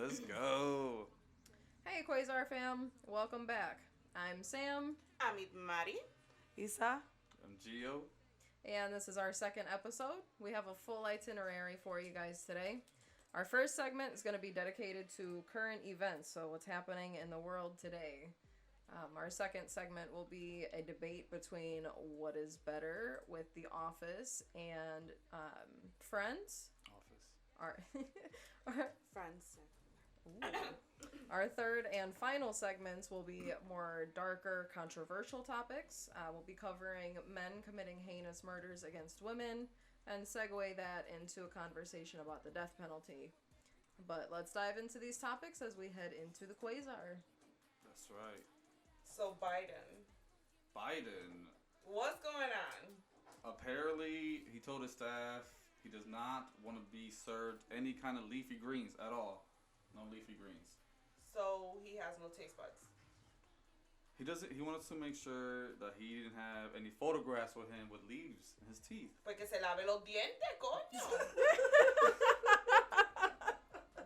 Let's go. Hey, Quasar fam. Welcome back. I'm Sam. I'm Mari. Isa. I'm Gio. And this is our second episode. We have a full itinerary for you guys today. Our first segment is going to be dedicated to current events, so what's happening in the world today. Our second segment will be a debate between what is better with The Office and Friends. Our Friends. Our third and final segments will be more darker, controversial topics. We'll be covering men committing heinous murders against women and segue that into a conversation about the death penalty. But let's dive into these topics as we head into the Quasar. That's right. So Biden. What's going on? Apparently, he told his staff he does not want to be served any kind of leafy greens at all. No leafy greens. So he has no taste buds. He wanted to make sure that he didn't have any photographs with him with leaves in his teeth. Pues que se lave los dientes, coño.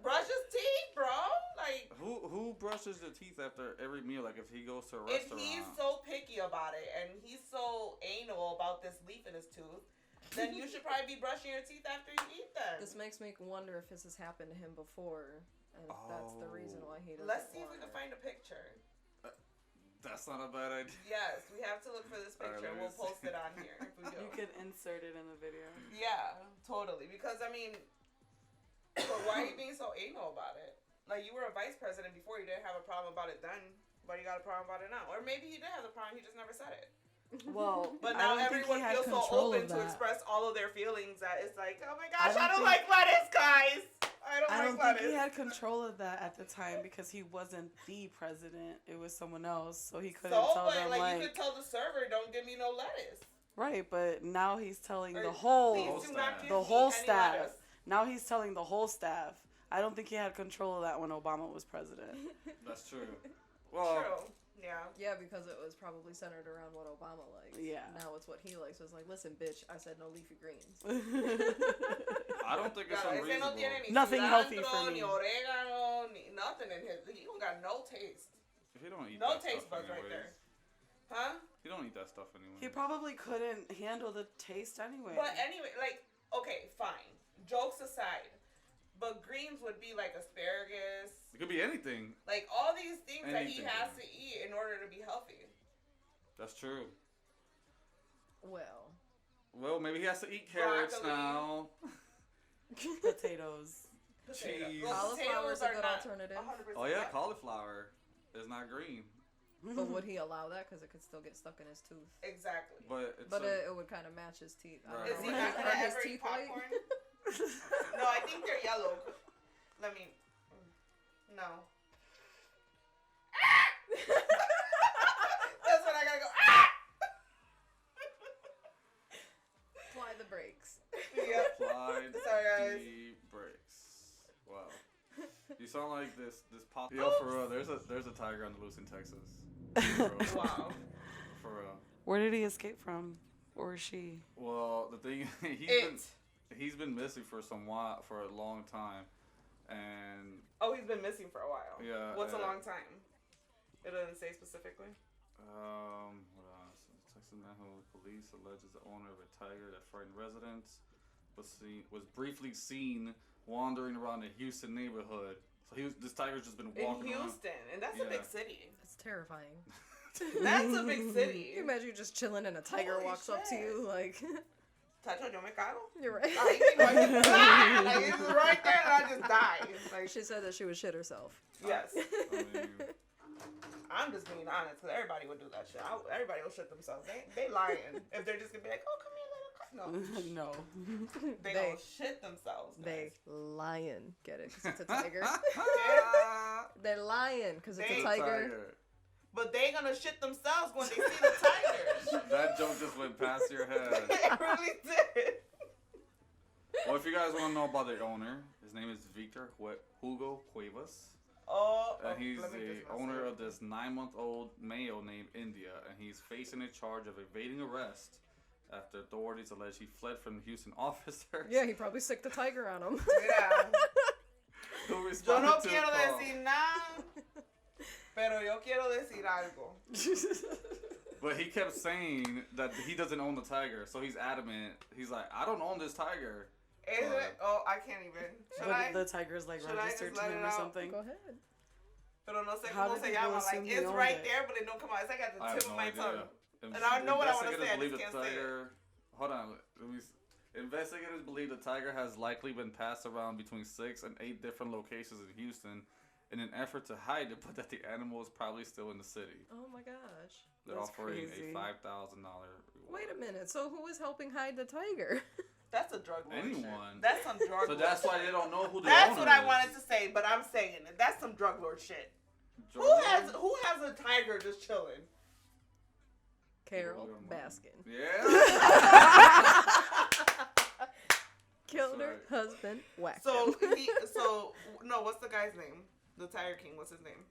Brush his teeth, bro. Like, Who brushes their teeth after every meal? Like if he goes to a if restaurant. he's so picky about it and he's so anal about this leaf in his tooth, then you should probably be brushing your teeth after you eat them. This makes me wonder if this has happened to him before, and if that's the reason why he doesn't Let's see if want we can it. find a picture. That's not a bad idea. Yes, we have to look for this All right, picture. let me We'll post see. it on here if we do. You could insert it in the video. Yeah, totally. Because, I mean, but why are you being so anal about it? Like, you were a vice president before. You didn't have a problem about it then, but you got a problem about it now. Or maybe you did have the problem. He just never said it. Well, But I now don't think everyone he had feels so control open of to that. express all of their feelings that it's like, oh my gosh, I I don't don't like lettuce, guys. I I don't don't like think he lettuce. had control of that at the time because he wasn't the president. It was someone else, so he couldn't So, tell but them like, like you could tell the server, don't give me no lettuce. right. But now he's telling Or, the whole please do not give the me whole any staff. lettuce. Now he's telling the whole staff. I don't think he had control of that when Obama was president. That's true. Well, True. Yeah. Yeah, because it was probably centered around what Obama likes. Yeah. Now it's what he likes. So it's like, listen, bitch, I said no leafy greens. I don't think it's Claro, ese no unreasonable. tiene ni Nothing healthy cilantro, for me. ni oregano, ni nothing in his. He don't got no taste. If he don't eat No that taste stuff buds right anyways. there. Huh? He don't eat that stuff anyway. He probably couldn't handle the taste anyway. But anyway, like, okay, fine. Jokes aside. But greens would be like asparagus. It could be anything. Like, all these things that he Anything. has to eat in order to be healthy. That's true. Well, Maybe he has to eat carrots Broccoli. now. Potatoes. Potato. Cheese. Well, cauliflower is potatoes a are good not alternative. 100% Oh yeah, healthy. cauliflower is not green, But would he allow that? Because it could still get stuck in his tooth. Exactly. but it's But a, it would kind of match his teeth. I don't Right. Is know. he Are not gonna Are his ever eat teeth white? popcorn? No, I think they're yellow. Let me. No. That's when I gotta go. Apply the brakes. Yep. applied Sorry, guys. the brakes. Wow. You sound like this pop. Yo, for real, there's a tiger on the loose in Texas. For real. Wow. For real. Where did he escape from? Or she? Well, the thing It. he's been missing for a long time, and Oh, he's been missing for a while. Yeah, What's a long time? It doesn't say specifically. what else? Texas man who police alleges the owner of a tiger that frightened residents was briefly seen wandering around the Houston neighborhood. So this tiger's just been In walking around. Houston, and that's a Yeah. big city. It's terrifying. That's a big city. Can you imagine you just chilling and a tiger Holy walks up to shit. you like, Tacho, yo me cago. you're right. Like, you know, I just die. Like, it's right there, and I just die. Like, She said that she would shit herself. yes. I mean, I'm just being honest, because everybody would do that shit. Everybody will shit themselves. They lying. If they're just going to be like, oh, come here, little cut. No. No. They They- gonna shit themselves. They Guys. lying. Get it? 'Cause it's a tiger. Yeah. They're lying because it's They- a tiger. But they gonna shit themselves when they see the tiger. That joke just went past your head. It really did. Well, if you guys want to know about the owner, his name is Victor Hugo Cuevas. Oh, And he's let me the just not owner say of this 9-month-old male named India, and he's facing a charge of evading arrest after authorities allege he fled from the Houston officers. Yeah, he probably sicked the tiger on him. it. Yeah. Who Yo responded no to quiero the call? decir nada, pero yo quiero decir algo. But he kept saying that he doesn't own the tiger, so he's adamant. He's like, I don't own this tiger. Is it? Oh, I can't even. Should I? But the tiger's like should I registered just to let him it or out? something. Go ahead. Pero no sé How cómo did se people llama. assume Like, he it's owned right it? there, but it don't come out. It's like at the I tip have of no my idea. tongue. And I know what I wanna say, I Believe just the can't say it. tiger. Hold on. Investigators believe the tiger has likely been passed around between 6 and 8 different locations in Houston in an effort to hide it, but that the animal is probably still in the city. Oh my gosh. They're That's offering crazy. a $5,000 reward. Wait a minute. So who is helping hide the tiger? That's a drug lord Anyone. shit. That's some drug So lord that's shit. why they don't know who the That's owner what I is. wanted to say, but I'm saying it. That's some drug lord shit. Drug Who lord? has a tiger just chilling? Carol People don't Baskin. Yeah. Killed her Sorry. husband. Whacked So him. no, what's the guy's name? The Tiger King. What's his name?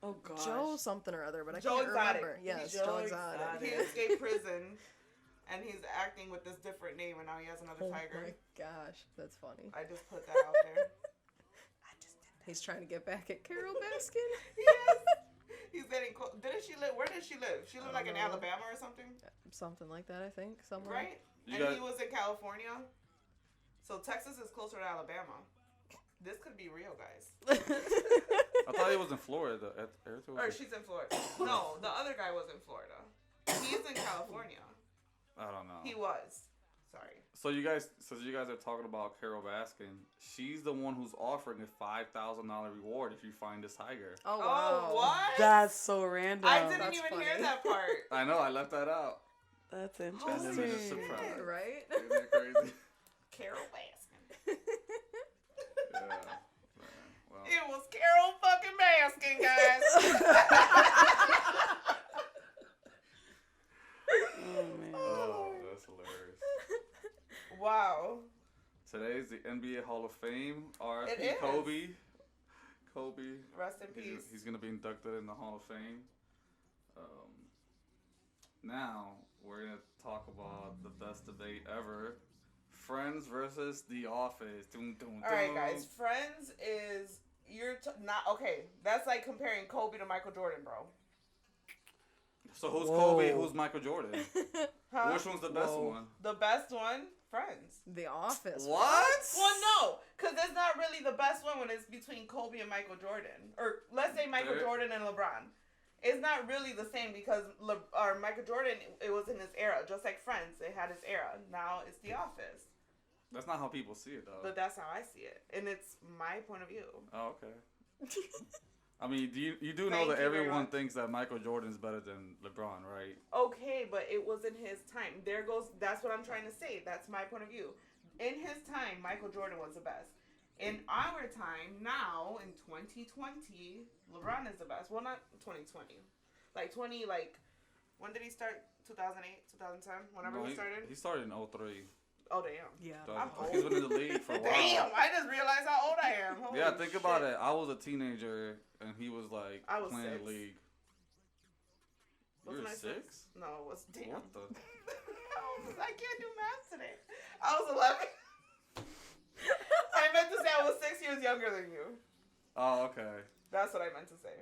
Oh gosh. Joe something or other, but I Joe can't Exotic. remember. Yes, Joe Joe Exotic. He escaped prison, and he's acting with this different name, and now he has another Oh tiger. my gosh, that's funny. I just put that out there. He's trying to get back at Carol Baskin. Yes. He's getting close. Didn't she live? Where did she live? She lived I like in don't know. Alabama or something, Something like that, I think. Somewhere. right? You And got- he was in California. So Texas is closer to Alabama. This could be real, guys. I thought he was in Florida. Or she's in Florida. No, the other guy was in Florida. He's in California. I don't know. He was. Sorry. So you guys are talking about Carol Baskin. She's the one who's offering a $5,000 reward if you find this tiger. Oh wow. Oh, what? That's so random. I didn't That's even hear funny. that part. I know, I left that out. That's And interesting. then it's a surprise. Right? Isn't that crazy? Carol Baskin. Yeah. Man, well, It was Carol fucking Baskin, guys. Oh man. oh, that's hilarious. Wow. Today's the NBA Hall of Fame. It R.I.P. is. Kobe. Rest in peace. He's going to be inducted in the Hall of Fame. Now, we're going to talk about the best debate ever. Friends versus The Office. Dun, dun, dun. All right, guys. Friends is not okay. That's like comparing Kobe to Michael Jordan, bro. So who's Whoa. Kobe? Who's Michael Jordan? Huh? Which one's the best Whoa. one? The best one, Friends. The Office. What? Well, no, because it's not really the best one when it's between Kobe and Michael Jordan, or let's say Michael There- Jordan and LeBron. It's not really the same because Michael Jordan, it was in his era, just like Friends. It had its era. Now it's The Office. That's not how people see it, though. But that's how I see it, and it's my point of view. Oh, okay. I mean, you do know Thank that you very everyone much. thinks that Michael Jordan's better than LeBron, right? Okay, but it was in his time. There goes. That's what I'm trying to say. That's my point of view. In his time, Michael Jordan was the best. In our time now, in 2020, LeBron is the best. Well, not 2020. Like when did he start? 2008, 2010, whenever No, he started. He started in 03. Oh damn. Yeah. So I'm he's old. been in the league for a while. Damn, I just realized how old I am. Holy Yeah, think about shit. it. I was a teenager and he was like I was playing 6. the league. You Wasn't were I 6? No, it was damn. What the? I can't do math today. I was 11. I meant to say I was 6 years younger than you. Oh, okay. That's what I meant to say.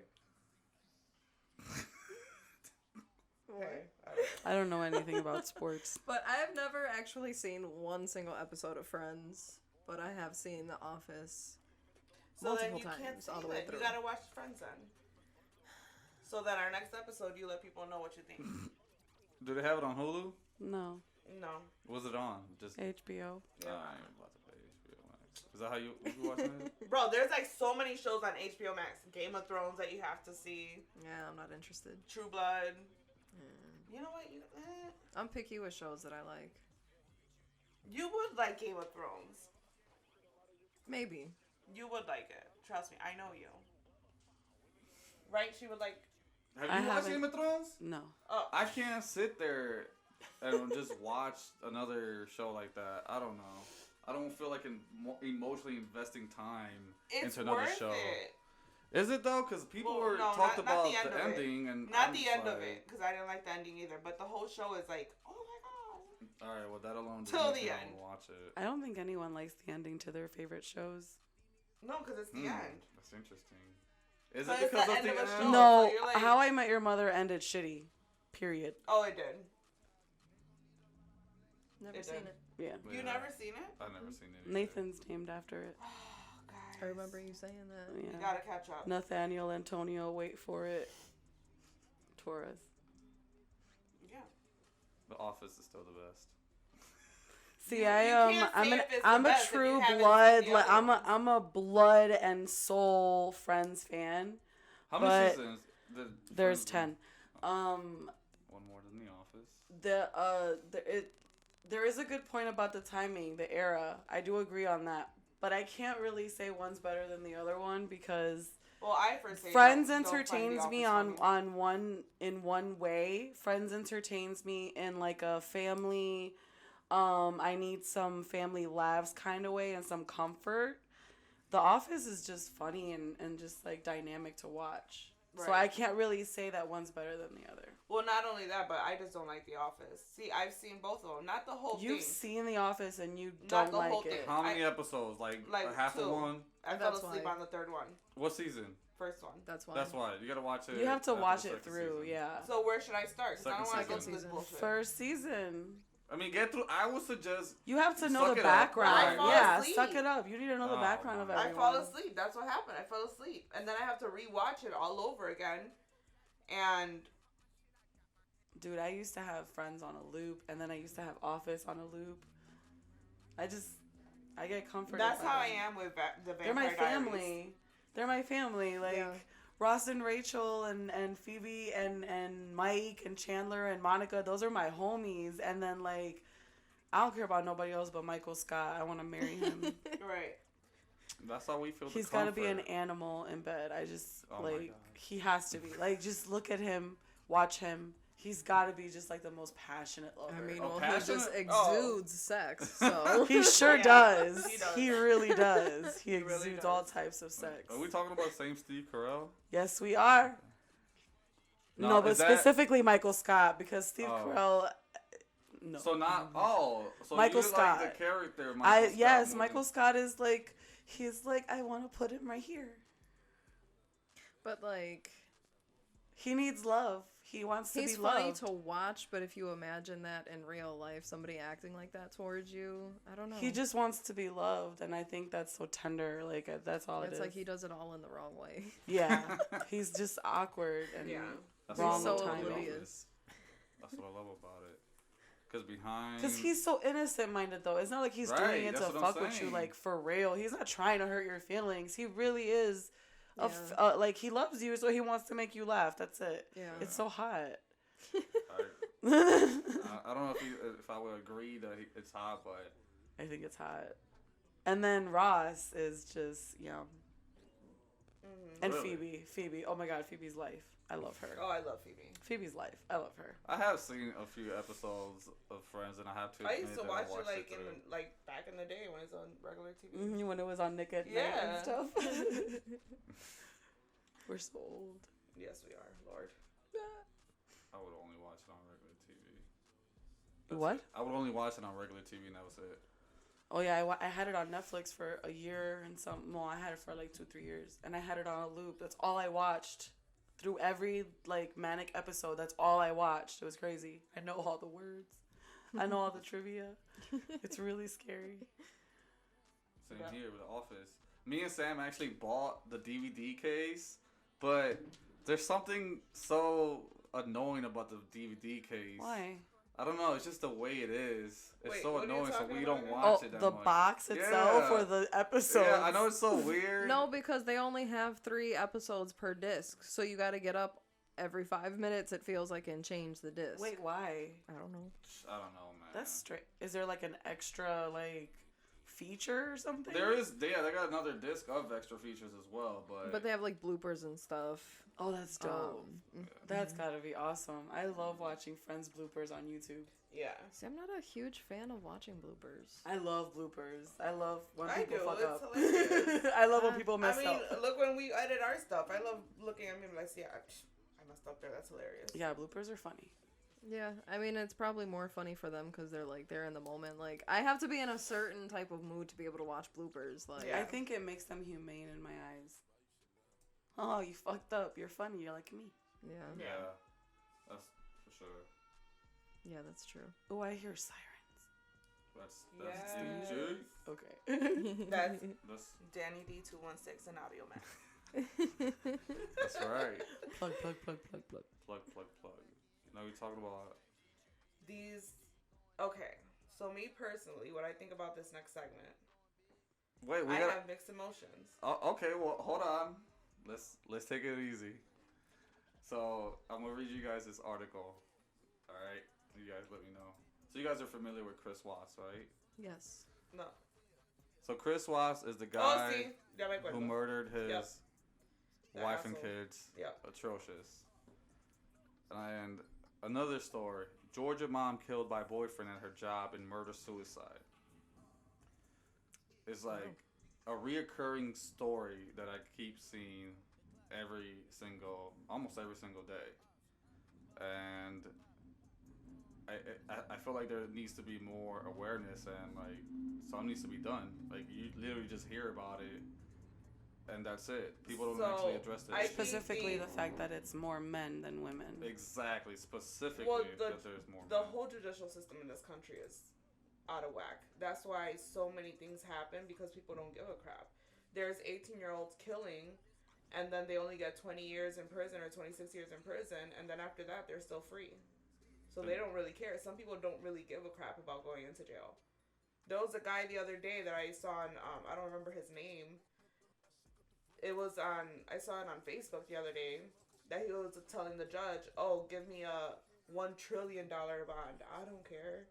Okay. I don't know anything about sports. But I have never actually seen one single episode of Friends, but I have seen The Office So then multiple you can't times say all the way that. through. You gotta watch Friends then. So that our next episode, you let people know what you think. Do they have it on Hulu? No. No. Was it on? Just HBO. Yeah. I ain't about to pay HBO Max. Is that how you watching it? Bro, there's like so many shows on HBO Max. Game of Thrones that you have to see. Yeah, I'm not interested. True Blood. Yeah. You know what? I'm picky with shows that I like. You would like Game of Thrones. Maybe. You would like it. Trust me. I know you. Right? She would like. Have I you watched haven't. Game of Thrones? No. Oh. I can't sit there and just watch another show like that. I don't know. I don't feel like emotionally investing time It's into another worth show. it. Is it though? Because people Well, no, talked not about the end the of it. ending and Not I'm the just end of like, it, because I didn't like the ending either. But the whole show is like, oh my god. All right, well that alone Till makes the me end. wanna watch it. I don't think anyone likes the ending to their favorite shows. No, because it's the end. That's interesting. Is So it it's because the of end the of a end? show. No, so you're like- How I Met Your Mother ended shitty. Period. Oh, it did. Never It seen did. it. Yeah. You never seen it? I've never seen it. Nathan's named after it. Oh, guys. I remember you saying that. You Yeah. gotta catch up. Nathaniel Antonio, wait for it. Torres. Yeah. The Office is still the best. See, You I can't say if it's the I'm a best if you true haven't blood. seen the Like other I'm a blood and soul Friends fan. How But many seasons? There's Friends 10. One more than The Office. There is a good point about the timing, the era. I do agree on that, but I can't really say one's better than the other one because Well, I first say Friends don't find entertains The me Office funny. in one way. Friends entertains me in like a family, I need some family laughs kind of way and some comfort. The Office is just funny and just like dynamic to watch. So Right. I can't really say that one's better than the other. Well, not only that, but I just don't like The Office. See, I've seen both of them. Not the whole You've thing. seen The Office and you Not don't the like whole it. thing. How many episodes? Like a half 2. of one? I fell That's asleep why. on the third one. What season? First one. That's why. That's why. You gotta watch it. You have to after watch the it second through, season. yeah. So where should I start? 'Cause I don't want to go Second through this season. bullshit. First season. I mean, get through. I would suggest. You have to know Suck the it up. background. I fall Yeah, asleep. suck it up. You need to know the Oh, background of my. I everyone. fall asleep. That's what happened. I fell asleep. And then I have to rewatch it all over again. And Dude, I used to have Friends on a loop, and then I used to have Office on a loop. I get comforted. that's by how I them. am with the They're my Vampire Diaries. family. They're my family. Like Yeah. Ross and Rachel and Phoebe and Mike and Chandler and Monica. Those are my homies. And then like, I don't care about nobody else but Michael Scott. I want to marry him. Right. That's how we feel. He's got to be an animal in bed. I just Oh my like God. he has to be. Like just look at him, watch him. He's got to be just like the most passionate lover. I mean, Oh, well, he just passionate? exudes sex, so. He sure Yeah, does. he does. He really does. He really exudes does. all types of sex. Are we talking about the same Steve Carell? Yes, we are. No, but is that- specifically Michael Scott because Steve Oh. Carell. No. So not So Michael you Scott. like the character. Michael Scott Yes, more Michael than- Scott is like he's like I want to put him right here. But like, He needs love. He wants to he's be funny loved. to watch, but if you imagine that in real life, somebody acting like that towards you, I don't know. He just wants to be loved, and I think that's so tender. Like that's all it It's is. like he does it all in the wrong way. Yeah, he's just awkward and Yeah. That's wrong He's so timing. oblivious. That's what I love about it. Because behind. Because he's so innocent minded, though. It's not like he's Right, doing it to that's what I'm fuck with you, saying. like for real. He's not trying to hurt your feelings. He really is. Yeah. Like he loves you, so he wants to make you laugh. That's it. Yeah. It's so hot. I don't know if I would agree that it's hot, but I think it's hot. And then Ross is just yum. Mm-hmm. And Really? Phoebe. Oh my God, Phoebe's life. I love her. Oh, I love Phoebe. Phoebe's life. I love her. I have seen a few episodes of Friends, and I have to. I admit used to that watch I it watched like through. back in the day when it's on regular TV. Mm-hmm, when it was on Nick at Night Yeah. and stuff. We're so old. Yes, we are, Lord. I would only watch it on regular TV. What? It. I would only watch it on regular TV, and that was it. Oh yeah, I had it on Netflix for a year and some. Well, I had it for like 2-3 years, and I had it on a loop. That's all I watched through every like manic episode. That's all I watched. It was crazy. I know all the words. I know all the trivia. It's really scary. Same Yeah. here with The Office. Me and Sam actually bought the DVD case, but there's something so annoying about the DVD case. Why? I don't know. It's just the way it is. It's Wait, so what are you annoying, so talking we about don't again? watch Oh, it that the much. box itself Yeah. or the episode? Yeah, I know it's so weird. No, because they only have 3 episodes per disc, so you got to get up every 5 minutes. It feels like and change the disc. Wait, why? I don't know. I don't know, man. That's straight. Is there like an extra like feature or something? There is. Yeah, they got another disc of extra features as well, But they have like bloopers and stuff. Oh, that's dope. Um, That's gotta be awesome. I love watching Friends bloopers on YouTube. Yeah. See, I'm not a huge fan of watching bloopers. I love bloopers. I love when I people do. fuck It's up. hilarious. I love when people mess I mean, up. look when we edit our stuff. I love looking at me like, see, I messed up there. That's hilarious. Yeah, bloopers are funny. Yeah, I mean, it's probably more funny for them because they're in the moment. Like, I have to be in a certain type of mood to be able to watch bloopers. Like, Yeah. I think it makes them humane in my eyes. Oh, you fucked up. You're funny. You're like me. yeah, Yeah, that's for sure. yeah, that's true. Oh, I hear sirens. That's Yes. DJ. Okay. That's Danny D216 and Audio Man. That's right. plug. Plug. Now we're talking about. These. Okay. So, me personally, what I think about this next segment, Wait, we I got. have mixed emotions. Okay, well, hold on. Let's take it easy. So I'm gonna read you guys this article. All right, you guys let me know. So you guys are familiar with Chris Watts, right? Yes. No. So Chris Watts is the Oh, guy see? Ya me acuerdo. who murdered his Yep. That wife and asshole. kids. Yep. Atrocious. And another story: Georgia mom killed by boyfriend at her job in murder-suicide. It's like a reoccurring story that I keep seeing almost every single day, and I feel like there needs to be more awareness and like something needs to be done. Like you literally just hear about it, and that's it. People don't actually address this. I issue. Specifically, the fact that it's more men than women. Exactly, specifically Well, that there's more. The men. whole judicial system in this country is out of whack. That's why so many things happen because people don't give a crap. There's 18-year-olds killing, and then they only get 20 years in prison or 26 years in prison, and then after that, they're still free. So they don't really care. Some people don't really give a crap about going into jail. There was a guy the other day that I saw on, I don't remember his name. I saw it on Facebook the other day, that he was telling the judge, oh, give me a $1 trillion bond. I don't care.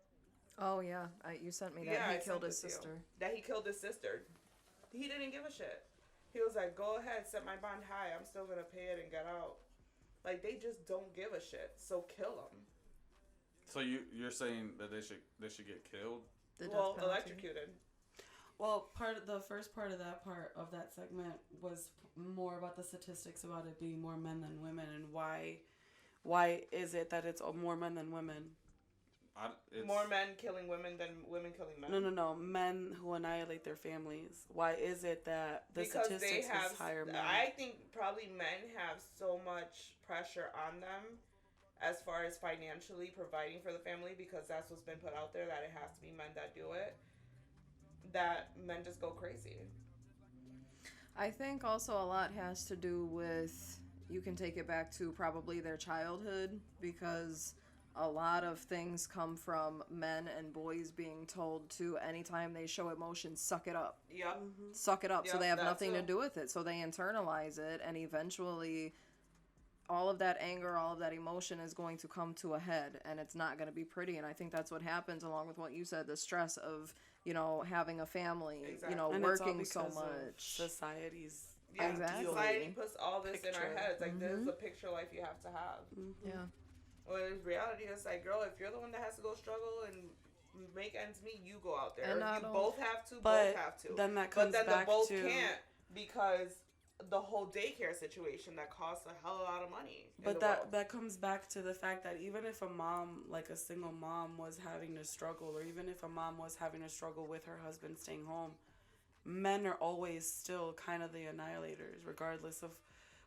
Oh yeah, you sent me that. Yeah, He I killed sent his it to you. sister. That he killed his sister. He didn't give a shit. He was like, go ahead, set my bond high. I'm still going to pay it and get out. Like, they just don't give a shit. So kill them. So you're saying that they should get killed? The death Well, penalty. electrocuted. Well, the first part of that segment was more about the statistics about it being more men than women, and why is it that it's more men than women? More men killing women than women killing men. No. Men who annihilate their families. Why is it that the Because statistics they have, is higher men? I think probably men have so much pressure on them as far as financially providing for the family, because that's what's been put out there, that it has to be men that do it, that men just go crazy. I think also a lot has to do with, you can take it back to probably their childhood, because a lot of things come from men and boys being told to, anytime they show emotion, suck it up. Yep. Suck it up. So Yep, they have that nothing to too. do with it. So they internalize it, and eventually all of that anger, all of that emotion is going to come to a head, and it's not going to be pretty. And I think that's what happens, along with what you said, the stress of, having a family, Exactly. And working it's so all because of much. society's Yeah, Exactly. society puts all this in our Picture. heads. Like, this is the picture life you have to have. Yeah. When in reality, it's like, girl, if you're the one that has to go struggle and make ends meet, you go out there. And If not you all- both have to, But both have to. then that But comes then back the both to can't, because the whole daycare situation that costs a hell of a lot of money. in But the world. that comes back to the fact that even if a mom, like a single mom, was having to struggle, or even if a mom was having to struggle with her husband staying home, men are always still kind of the annihilators, regardless of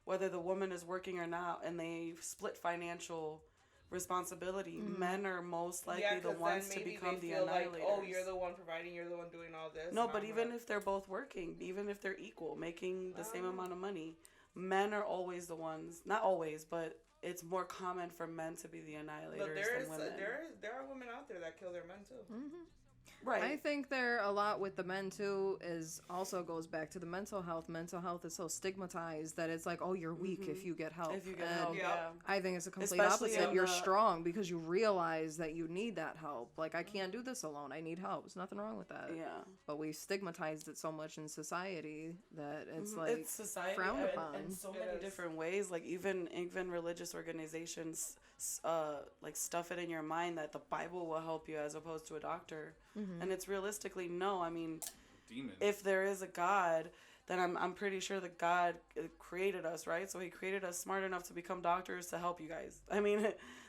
whether the woman is working or not, and they split financial responsibility. Men are most likely the 'cause ones then to maybe become they the feel like, annihilators. oh, you're the one providing, you're the one doing all this. No, and but I'm even not. if they're both working, even if they're equal, making the same amount of money, men are always the ones. Not always, but it's more common for men to be the annihilators But than women. there are women out there that kill their men too. Right. I think there a lot with the men too is also goes back to the mental health. Mental health is so stigmatized that it's like, oh, you're weak if you get help. if you get And help, Yeah. yeah. I think it's the complete Especially opposite. in You're the- strong because you realize that you need that help. Like, I can't do this alone. I need help. There's nothing wrong with that. Yeah. But we stigmatized it so much in society that it's like It's society frowned in upon. so It many is. different ways. Like even religious organizations, like stuff it in your mind that the Bible will help you as opposed to a doctor. And it's realistically no. I mean, Demons. if there is a God, then I'm pretty sure that God created us, right? So he created us smart enough to become doctors to help you guys. I mean,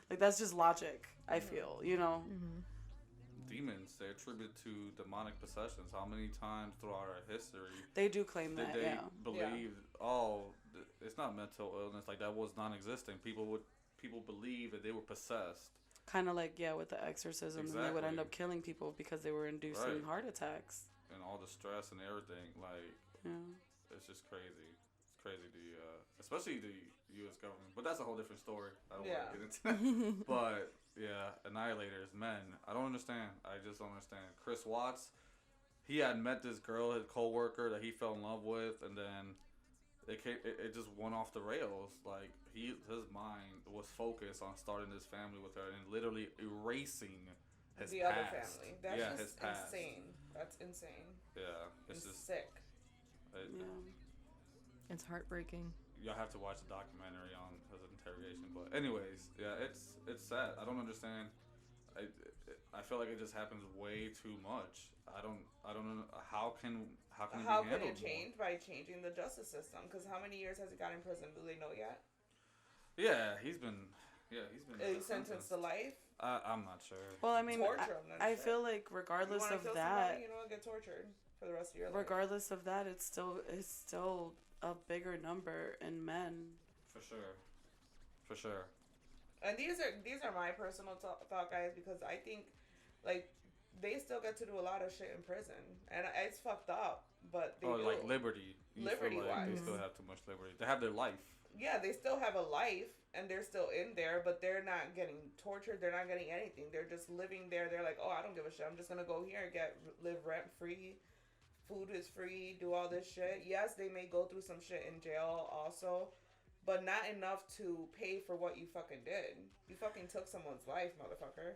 like, that's just logic, I feel, you know? Demons, they attribute to demonic possessions. How many times throughout our history They do claim did that, they yeah. believe, oh, it's not mental illness, like that was non-existent. People believe that they were possessed. Kind of like, yeah, with the exorcisms, and they would end Exactly. up killing people because they were inducing Right. heart attacks. And all the stress and everything, like, Yeah. it's just crazy. It's crazy, especially the U.S. government. But that's a whole different story. I don't want to get into that. But, yeah, Annihilators, men. I don't understand. I just don't understand. Chris Watts, he had met this girl, his co-worker, that he fell in love with, and then it just went off the rails. Like, his mind was focused on starting this family with her and literally erasing his the past. other family. That's his just past. insane. That's insane. Yeah, it's just sick. It's heartbreaking. Y'all have to watch the documentary on his interrogation. But anyways, yeah, it's sad. I don't understand. I feel like it just happens way too much. I don't know how can it be How can handled it change? By changing the justice system. Because how many years has he got in prison? Do they know yet? Yeah, he's been. Is he sentenced to life? I'm not sure. Well, I mean, Torture him, I shit. feel like You regardless want to of kill that, somebody, you know, get tortured for the rest of your life. regardless of that, it's still a bigger number in men. For sure. And these are my personal thought, guys, because I think, like, they still get to do a lot of shit in prison, and it's fucked up. But they do. Like liberty. You feel like Liberty-wise. they still have too much liberty. They have their life. Yeah, they still have a life, and they're still in there, but they're not getting tortured. They're not getting anything. They're just living there. They're like, oh, I don't give a shit. I'm just gonna go here and live rent free. Food is free. Do all this shit. Yes, they may go through some shit in jail also, but not enough to pay for what you fucking did. You fucking took someone's life, motherfucker.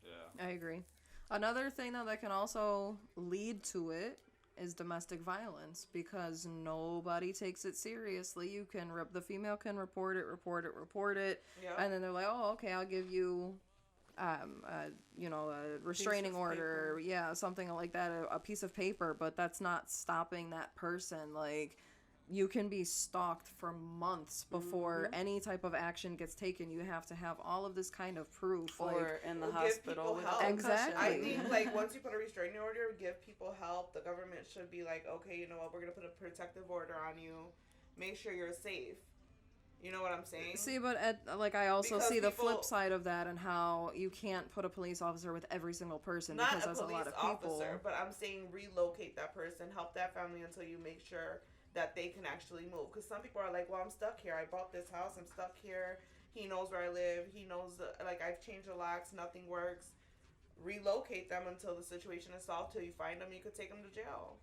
Yeah. I agree. Another thing that can also lead to it is domestic violence, because nobody takes it seriously. The female can report it, Yeah. and then they're like, oh, okay, I'll give you, a restraining order, something like that, a piece of paper, but that's not stopping that person. Like, you can be stalked for months before any type of action gets taken. You have to have all of this kind of proof. Or in the give hospital people with help. a Exactly. I concussion. think, like, once you put a restraining order, give people help. The government should be like, okay, you know what, we're going to put a protective order on you. Make sure you're safe. You know what I'm saying? See, but I also Because see the people- flip side of that, and how you can't put a police officer with every single person, Not because a that's a police lot of people. officer, but I'm saying relocate that person, help that family until you make sure that they can actually move. Because some people are like, well, I'm stuck here. I bought this house. I'm stuck here. He knows where I live. He knows, I've changed the locks. Nothing works. Relocate them until the situation is solved. Till you find them, you could take them to jail.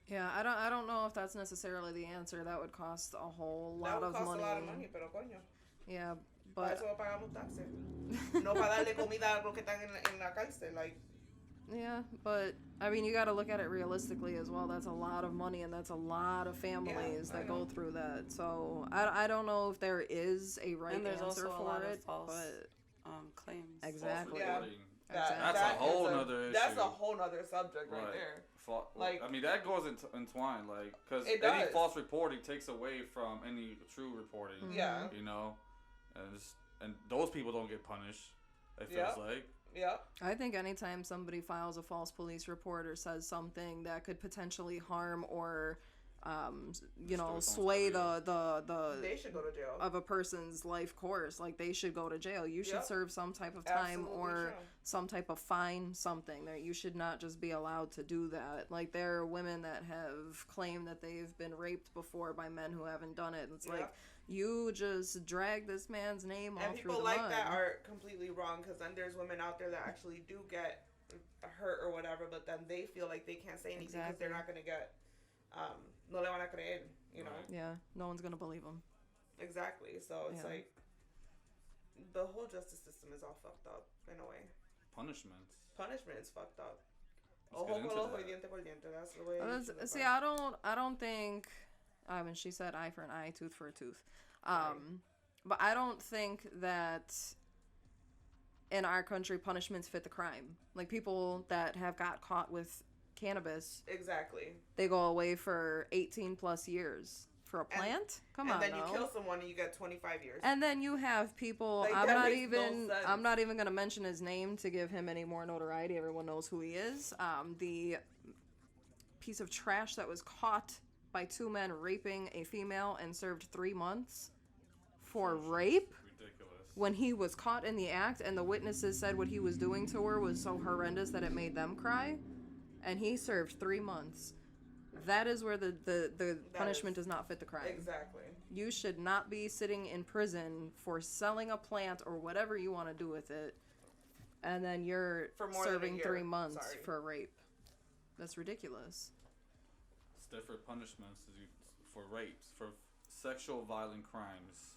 Yeah, I don't know if that's necessarily the answer. That would cost a whole lot That would of cost money. a lot of money, pero coño. Yeah, Para but eso pagamos taxes. No para darle comida a los que están en la cárcel. Like, yeah, but I mean, you got to look at it realistically as well. That's a lot of money, and that's a lot of families I that know. go through that. So I don't know if there is a right And there's answer also a for lot of it, false but claims. exactly. Yeah. Reporting. that's a whole nother That's issue. a whole nother subject right there. Like- I mean, that goes entwined, like, because It any does. false reporting takes away from any true reporting. Yeah. You know, and those people don't get punished. It feels like. Yep. I think anytime somebody files a false police report or says something that could potentially harm or, someone's sway career. They should go to jail. of a person's life course, like, they should go to jail. You should Yep. serve some type of time Absolutely or should. some type of fine, something. That you should not just be allowed to do that. Like, there are women that have claimed that they've been raped before by men who haven't done it. And it's like, you just drag this man's name all And through people the like mud. that are completely wrong, because then there's women out there that actually do get hurt or whatever, but then they feel like they can't say anything because they're not going to get, no le van a creer, you know? Right. Yeah, no one's gonna believe him. Exactly. So it's Yeah. like, the whole justice system is all fucked up in a way. Punishments. Punishment is fucked up. Let's get Ojo into con ojo y that. diente por diente. That's the way it should be See, done. I don't think. I mean, she said eye for an eye, tooth for a tooth. Right. But I don't think that in our country punishments fit the crime. Like, people that have got caught with cannabis, Exactly. they go away for 18 plus years. For a plant? Come on, And then no. you kill someone and you get 25 years. And then you have people. Like, I'm that not makes no even. sense. I'm not even gonna mention his name to give him any more notoriety. Everyone knows who he is. The piece of trash that was caught by two men raping a female and served 3 months for rape. Ridiculous. When he was caught in the act, and the witnesses said what he was doing to her was so horrendous that it made them cry, and he served 3 months. That is where the punishment does not fit the crime. Exactly. You should not be sitting in prison for selling a plant or whatever you want to do with it, and then you're For more than a serving year. 3 months Sorry. for rape. That's ridiculous. Different punishments for rapes, for sexual violent crimes.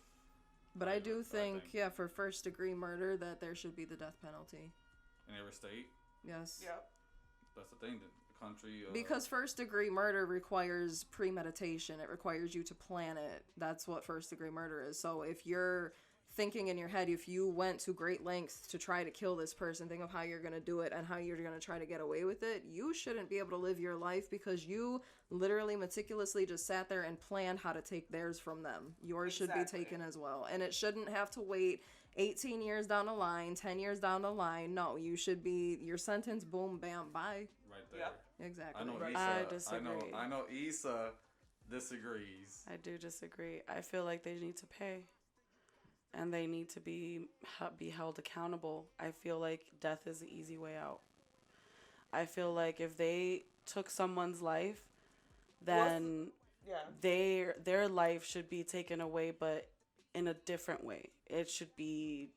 But I do think, think. yeah, for first degree murder, that there should be the death penalty. In every state. Yes. Yep. That's the thing. The country. Because first degree murder requires premeditation. It requires you to plan it. That's what first degree murder is. So if you're thinking in your head, if you went to great lengths to try to kill this person, think of how you're going to do it and how you're going to try to get away with it. You shouldn't be able to live your life because you literally meticulously just sat there and planned how to take theirs from them. Yours should be taken as well. And it shouldn't have to wait 18 years down the line, 10 years down the line. No, you should be, your sentence, boom, bam, bye. Right there. Yep. Exactly. I know Right. Issa. I disagree. I know Issa disagrees. I do disagree. I feel like they need to pay, and they need to be held accountable. I feel like death is the easy way out. I feel like if they took someone's life, then Yeah. their life should be taken away, but in a different way. It should be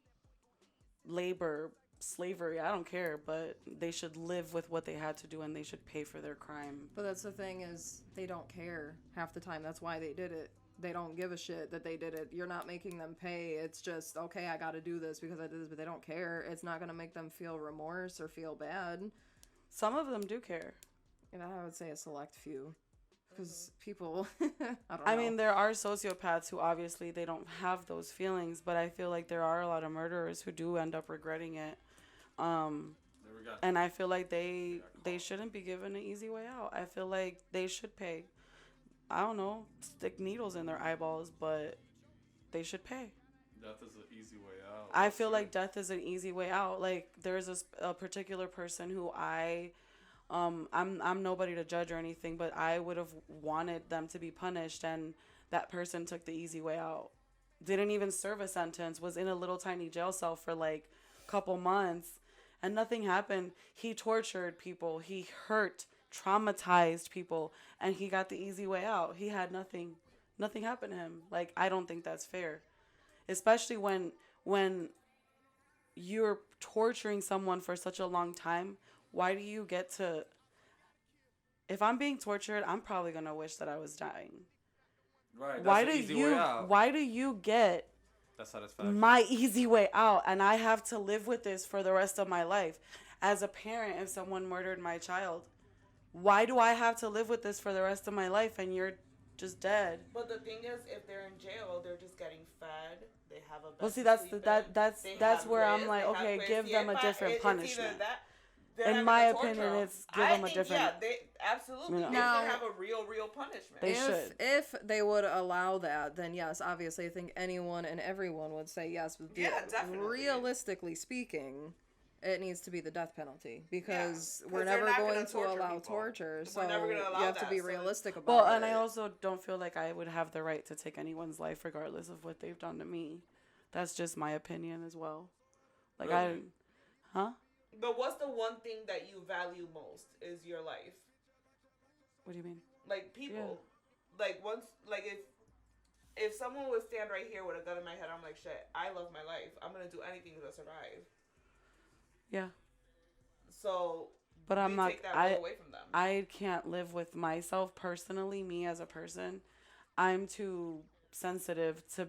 labor, slavery, I don't care, but they should live with what they had to do, and they should pay for their crime. But that's the thing, is they don't care half the time. That's why they did it. They don't give a shit that they did it. You're not making them pay. It's just, okay, I gotta do this because I did this, but they don't care. It's not gonna make them feel remorse or feel bad. Some of them do care. And I would say a select few. Because people, I don't know. I mean, there are sociopaths who obviously they don't have those feelings, but I feel like there are a lot of murderers who do end up regretting it. And I feel like they shouldn't be given an easy way out. I feel like they should pay. I don't know, stick needles in their eyeballs, but they should pay. Death is an easy way out. I feel like death is an easy way out. Like, there's a particular person who I'm nobody to judge or anything, but I would have wanted them to be punished, and that person took the easy way out. Didn't even serve a sentence, was in a little tiny jail cell for like a couple months, and nothing happened. He tortured people, he hurt, traumatized people, and he got the easy way out. He had nothing happened to him. Like, I don't think that's fair. Especially when you're torturing someone for such a long time. Why do you get to... If I'm being tortured, I'm probably going to wish that I was dying. Right. Why do you get that satisfaction? My easy way out, and I have to live with this for the rest of my life? As a parent, if someone murdered my child, why do I have to live with this for the rest of my life and you're just dead? But the thing is, if they're in jail, they're just getting fed. They have a bed. Well, see, They that's have where I'm this, like, they have okay, this. give Yeah, them a it's different either punishment. that, they're In having my a torture opinion, them. it's give them a think, different... Yeah, they absolutely. No. They Now- should have a real punishment. They should. If they would allow that, then yes, obviously, I think anyone and everyone would say yes. But Yeah, definitely. realistically speaking, it needs to be the death penalty because Yeah, we're 'cause they're never not going gonna to torture allow people. torture. We're So never gonna allow you have to that, be so realistic about Well, it. and I also don't feel like I would have the right to take anyone's life regardless of what they've done to me. That's just my opinion as well. Like, Really? But what's the one thing that you value most is your life? What do you mean? Like people, like once, like if someone would stand right here with a gun in my head, I'm like, shit, I love my life. I'm gonna do anything to survive. Yeah. So, But I'm we not... take that role away from them. I can't live with myself personally, me as a person. I'm too sensitive to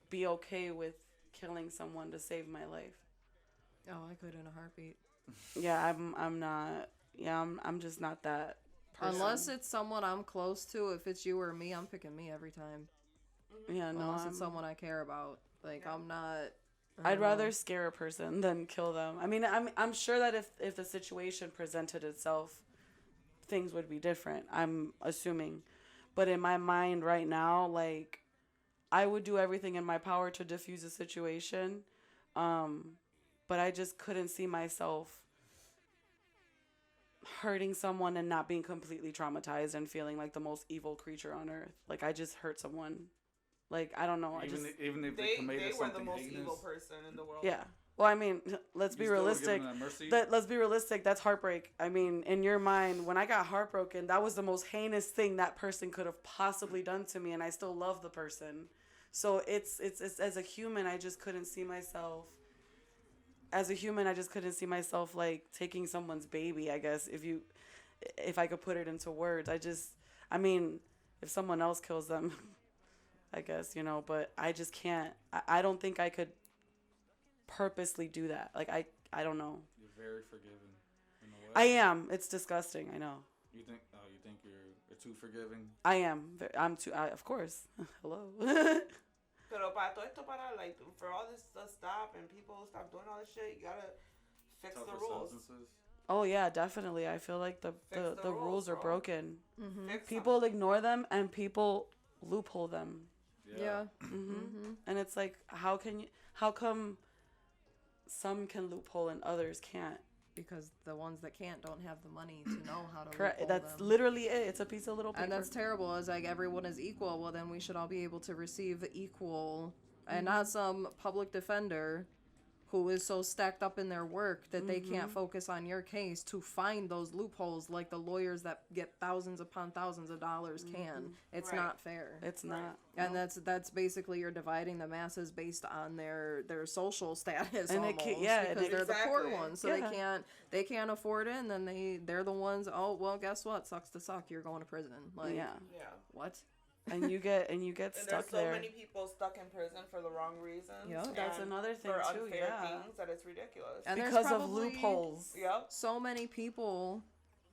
be okay with killing someone to save my life. Oh, I could in a heartbeat. Yeah, I'm not. Yeah, I'm just not that person. Unless it's someone I'm close to, if it's you or me, I'm picking me every time. Yeah, no. Unless it's someone I care about. Like, I'm not I'd rather scare a person than kill them. I mean, I'm sure that if the situation presented itself, things would be different. I'm assuming. But in my mind right now, like, I would do everything in my power to diffuse a situation. But I just couldn't see myself hurting someone and not being completely traumatized and feeling like the most evil creature on earth. Like, I just hurt someone. Like, I don't know. Even if They committed were something the most heinous, evil person in the world. Yeah. Well, I mean, let's be you still would realistic. give them that mercy? Let's be realistic. That's heartbreak. I mean, in your mind, when I got heartbroken, that was the most heinous thing that person could have possibly done to me, and I still love the person. So it's as a human, I just couldn't see myself. As a human, I just couldn't see myself like taking someone's baby. I guess if I could put it into words, I mean, if someone else kills them, I guess, but I just can't. I don't think I could purposely do that. Like, I don't know. You're very forgiving in a way. I am. It's disgusting. I know. You think you're too forgiving? I am. I'm too. Of course. Hello. Pero para todo esto, like, for all this to stop and people stop doing all this shit, you gotta fix Tougher the rules. sentences. Oh yeah, definitely. I feel like the the rules are bro. broken. Fix People ignore them and people loophole them. Yeah. And it's like, how come some can loophole and others can't? Because the ones that can't don't have the money to know how to Correct. loophole That's them. literally it. It's a piece of little paper. And that's terrible. It's like everyone is equal. Well, then we should all be able to receive equal, and not some public defender who is so stacked up in their work that they can't focus on your case to find those loopholes like the lawyers that get thousands upon thousands of dollars can. It's Right. not fair. It's not. And that's basically you're dividing the masses based on their social status And it almost, can't- yeah, because they're the poor Exactly. ones, so Yeah. they can't afford it, and then they're the ones. Oh well, guess what? Sucks to suck. You're going to prison. Like Yeah. Yeah. what? And you get And stuck there's so there. many people stuck in prison for the wrong reasons. Yeah. That's and another thing for too. unfair Yeah. things that it's ridiculous. And there's Because of probably loopholes. Yep. so many people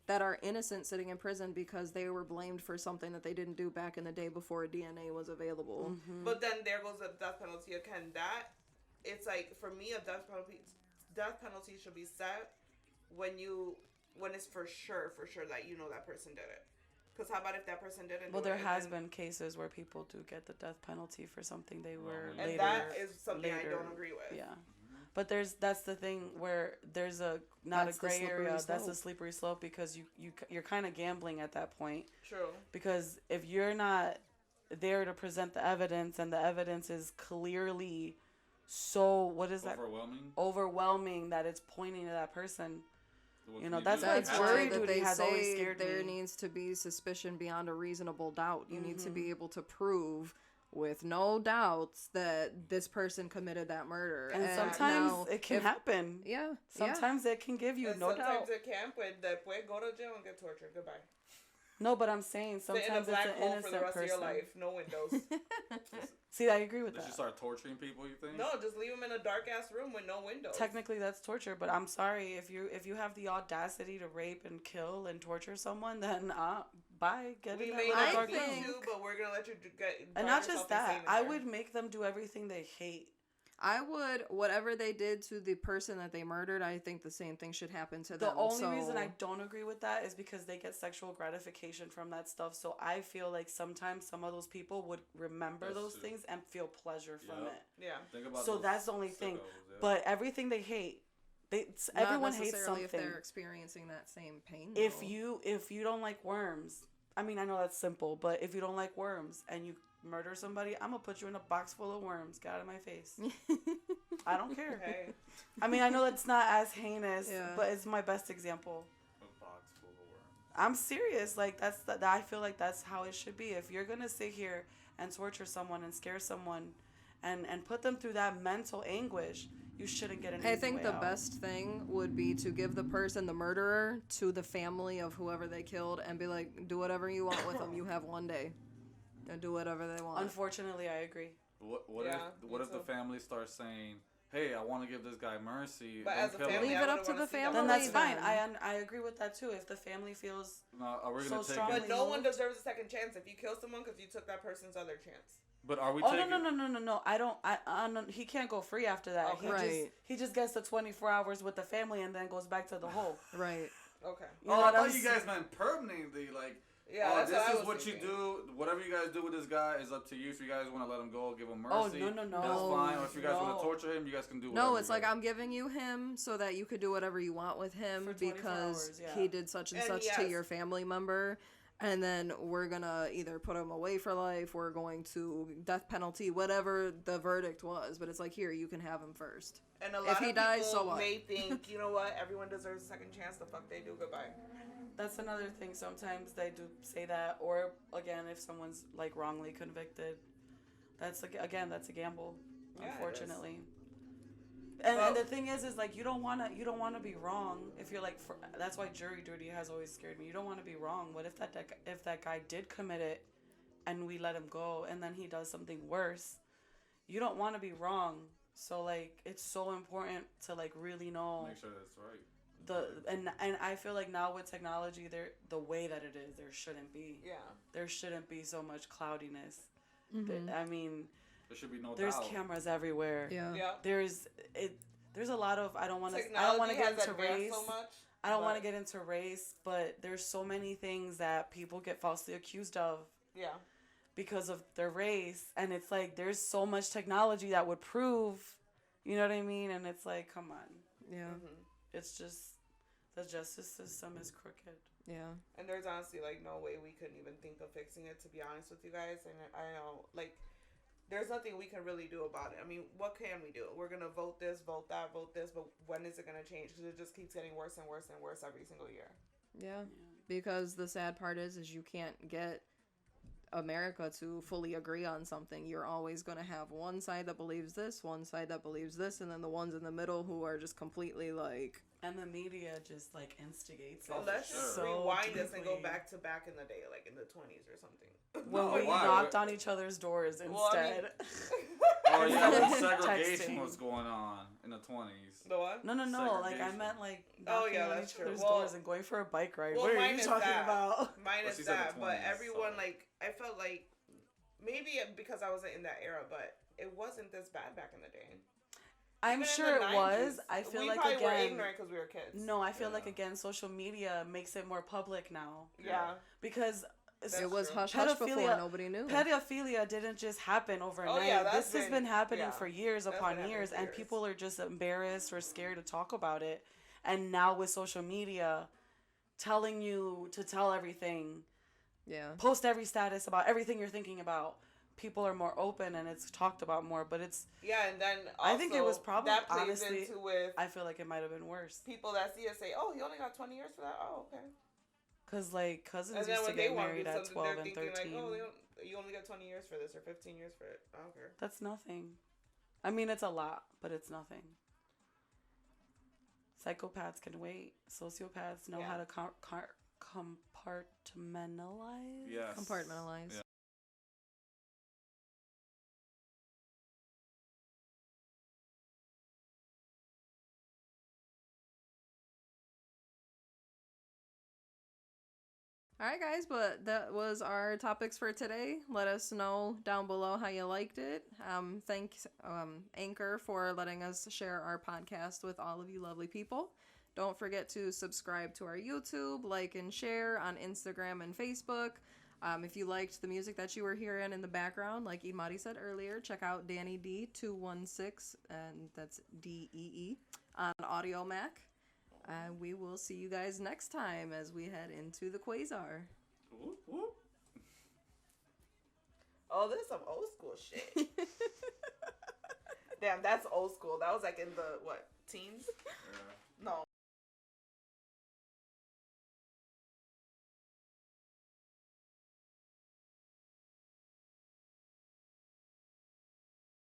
that are innocent sitting in prison because they were blamed for something that they didn't do back in the day before DNA was available. But then there goes the death penalty again. That it's like, for me, a death penalty should be set when it's for sure that you know that person did it. Because how about if that person didn't? Well, do there it, has and been cases where people do get the death penalty for something they were And later. and that is something I later- don't agree with. Yeah. But that's the thing where there's not That's a the gray slippery area. That's a slope. slippery slope because you're kind of gambling at that point. True. Because if you're not there to present the evidence and the evidence is clearly so, what is that? Overwhelming that it's pointing to that person. So what You can know, do? that's why That's jury why that duty they has always say scared there me. needs to be suspicion beyond a reasonable doubt. You need to be able to prove with no doubts that this person committed that murder. And And sometimes now, it can if- happen. Yeah. Sometimes it can give you And no sometimes doubt. it can, but después go to jail and get tortured. Goodbye. No, but I'm saying Sit in a sometimes it's black an hole for innocent the rest of your person. life. No windows. See, I agree with Did you that. start torturing people? You think? No, just leave them in a dark ass room with no windows. Technically, that's torture, but I'm sorry if you have the audacity to rape and kill and torture someone, then bye, get We in may that I little not dark beat think- you, but we're gonna let you get. And drown not yourself just that, insane in I there. would make them do everything they hate. I would, whatever they did to the person that they murdered, I think the same thing should happen to The them. only So- reason I don't agree with that is because they get sexual gratification from that stuff. So I feel like sometimes some of those people would remember That's those true. things and feel pleasure from Yep. it. Yeah. Think about So those that's the only thing. sickos, yeah. But everything they hate, not everyone hates necessarily if something. they're experiencing that same pain. If though. you don't like worms, I mean, I know that's simple, but if you don't like worms and you murder somebody, I'm gonna put you in a box full of worms. Get out of my face. I don't care. Hey. I mean, I know that's not as heinous, Yeah. but it's my best example. A box full of worms. I'm serious. Like I feel like that's how it should be. If you're gonna sit here and torture someone and scare someone, and put them through that mental anguish, you shouldn't get an I easy think way the out. best thing would be to give the person, the murderer, to the family of whoever they killed and be like, do whatever you want with them. You have one day. And do whatever they want. Unfortunately, I agree. What Yeah, if me the too. family starts saying, hey, I want to give this guy mercy. But don't as a kill him. family, Leave I it up wouldn't to wanna the see that. family. Then that's then. fine. I agree with that too. If the family feels No, are we So gonna take strongly. it? But no one deserves a second chance if you kill someone because you took that person's other chance. But are we oh taking? no! I don't. No, he can't go free after that. Okay. He just gets the 24 hours with the family and then goes back to the hole. Right. Okay. You know Oh, I what thought I'm you guys meant permanently. Like, Yeah, oh, that's this what I is was what thinking. you do. Whatever you guys do with this guy is up to you. If you guys want to let him go, give him Oh, mercy. no. That's fine. Or if you guys want No. to torture him, you guys can do whatever. No, it's you like guys- I'm giving you him so that you could do whatever you want with him For 24 because hours, yeah. he did such and And such to yes. your family member. And then we're gonna either put him away for life, we're going to death penalty, whatever the verdict was. But it's like, here, you can have him first. And a If lot he of dies, people so what? may think, you know what, everyone deserves a second chance. The fuck they do. Goodbye. That's another thing. Sometimes they do say that, or again, if someone's like wrongly convicted, that's that's a gamble, Yeah, it is. unfortunately. And the thing is like you don't wanna be wrong. If you're like, that's why jury duty has always scared me. You don't want to be wrong. What if that guy did commit it, and we let him go, and then he does something worse? You don't want to be wrong. So like it's so important to like really know. Make sure that's right. And I feel like now with technology, the way that it is, there shouldn't be. Yeah. There shouldn't be so much cloudiness. Mm-hmm. I mean, There should be no there's doubt. cameras everywhere. Yeah. Yeah. There's a lot of I don't want to Technology get has into advanced race. so much. I don't want to but- get into race, but there's so many things that people get falsely accused of Yeah. because of their race, and it's like there's so much technology that would prove, you know what I mean? And it's like, come on. Yeah. Mm-hmm. It's just the justice system is crooked. Yeah. And there's honestly like no way we couldn't even think of fixing it, to be honest with you guys. And I know like there's nothing we can really do about it. I mean, what can we do? We're gonna vote this, vote that, vote this, but when is it gonna change? Because it just keeps getting worse and worse and worse every single year. Yeah. Because the sad part is you can't get America to fully agree on something. You're always going to have one side that believes this, one side that believes this, and then the ones in the middle who are just completely like... And the media just like instigates it. Oh, Let's sure. rewind this and go deeply. back to back in the day, like in the 20s or something. When No, we why? knocked on each other's doors instead. Well, I mean- Oh yeah, when Texting. segregation was going on in the 20s. The what? No. Like I Segregation. meant like Oh, knocking yeah, on that's each true. other's Well- doors and going for a bike ride. Well, what are mine you is talking that. about? Minus Well, she said that, the but 20s, everyone so- like I felt like maybe because I wasn't in that era, but it wasn't this bad back in the day. I'm Even in sure the it was. 90s, I feel we like probably were again. ignorant because we were kids. No, I feel like Yeah. again, social media makes it more public now Yeah. because That's it was true. hush-hush before, Pedophilia- nobody knew. pedophilia didn't just happen overnight. Oh, yeah, This that's has been happening yeah. for years That's upon been happening years, for and years. people are just embarrassed or scared to talk about it. And now with social media, telling you to tell everything, Yeah. post every status about everything you're thinking about. People are more open and it's talked about more, but it's. Yeah, and then also, I think it was probably that plays honestly. into with I feel like it might have been worse people that see us say, "Oh, he only got 20 years for that." Oh, okay. because like cousins And then used to when they get want to married do at something, 12 they're and thinking 13. like, "Oh, you only got 20 years for this or 15 years for it." I don't care. That's nothing. I mean, it's a lot, but it's nothing. Psychopaths can wait. Sociopaths know Yeah. how to compartmentalize. Yes. Compartmentalize. Yeah. All right, guys, but that was our topics for today. Let us know down below how you liked it. Thanks, Anchor, for letting us share our podcast with all of you lovely people. Don't forget to subscribe to our YouTube, like and share on Instagram and Facebook. If you liked the music that you were hearing in the background, like Imadi said earlier, check out Danny D216, and that's DEE, on Audio Mac. We will see you guys next time as we head into the Quasar. Whoop, whoop. Oh, this is some old school shit. Damn, that's old school. That was like in the what, teens? Yeah.